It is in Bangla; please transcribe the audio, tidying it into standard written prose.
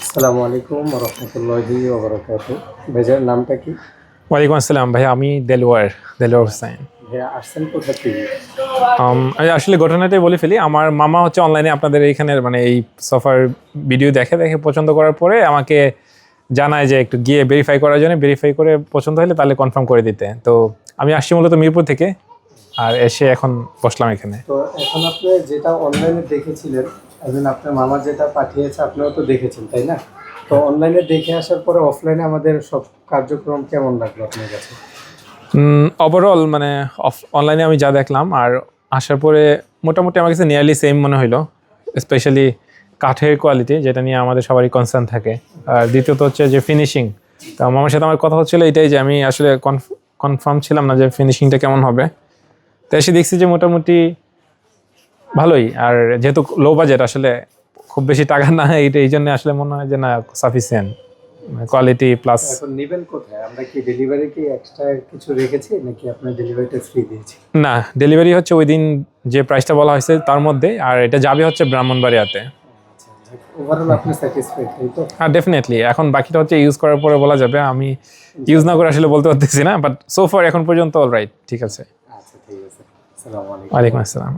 আসসালামু আলাইকুম রহমতুল্লাহি ওয়া বারাকাতুহু। ভাইজান নামটা কি? ওয়ালাইকুম আসসালাম ভাই, আমি দেলোয়ার হোসেন। ভাইয়া আসছেন কোথা থেকে? আমি আসলে ঘটনাটাই বলে ফেলি। আমার মামা হচ্ছে অনলাইনে আপনাদের এইখানের মানে এই সোফার ভিডিও দেখে দেখে পছন্দ করার পরে আমাকে জানায় যে একটু গিয়ে ভেরিফাই করার জন্য, ভেরিফাই করে পছন্দ হলে তাহলে কনফার্ম করে দিতে। তো আমি আসছি মূলত মিরপুর থেকে, আর এসে এখন বসলাম এখানে। তো এখন আপনি যেটা অনলাইনে দেখেছিলেন, একদিন আপনার মামা যেটা পাঠিয়েছে আপনিও তো দেখেছেন, তাই না? তো অনলাইনে দেখে আসার পরে অফলাইনে আমাদের সব কার্যক্রম কেমন লাগলো আপনার কাছে? ওভারঅল মানে অনলাইনে আমি যা দেখলাম আর আসার পরে মোটামুটি আমার কাছে নিয়ারলি সেম মনে হইলো। স্পেশালি কাঠের কোয়ালিটি, যেটা নিয়ে আমাদের সবারই কনসার্ন থাকে। আর দ্বিতীয়ত হচ্ছে যে ফিনিশিং। তো মামার সাথে আমার কথা হচ্ছিলো এটাই, যে আমি আসলে কনফার্ম ছিলাম না যে ফিনিশিংটা কেমন হবে। তো এসে দেখছি যে মোটামুটি ভালোই। আর যেহেতু লো বাজেট, আসলে খুব বেশি টাকা না, এই জন্য আসলে মনে হয় যে না, সাফিসিয়েন্ট কোয়ালিটি প্লাস। এখন নেবেন কোথায়? আমরা কি ডেলিভারি কি এক্সট্রা কিছু রেখেছি নাকি আপনার ডেলিভারিটা ফ্রি দিয়েছি? না, ডেলিভারি হচ্ছে ওই দিন যে প্রাইসটা বলা হয়েছে তার মধ্যে, আর এটা যাবে হচ্ছে ব্রাহ্মণবাড়িয়াতে। ওভারঅল আপনি স্যাটিসফাইড, তাই তো? হ্যাঁ, ডেফিনেটলি। এখন বাকিটা হচ্ছে ইউজ করার পরে বলা যাবে। আমি ইউজ না করে আসলে বলতে পারতেছি না, বাট সো ফার এখন পর্যন্ত অলরাইট, ঠিক আছে। আচ্ছা, ঠিক আছে। আসসালামু আলাইকুম। ওয়ালাইকুম আসসালাম।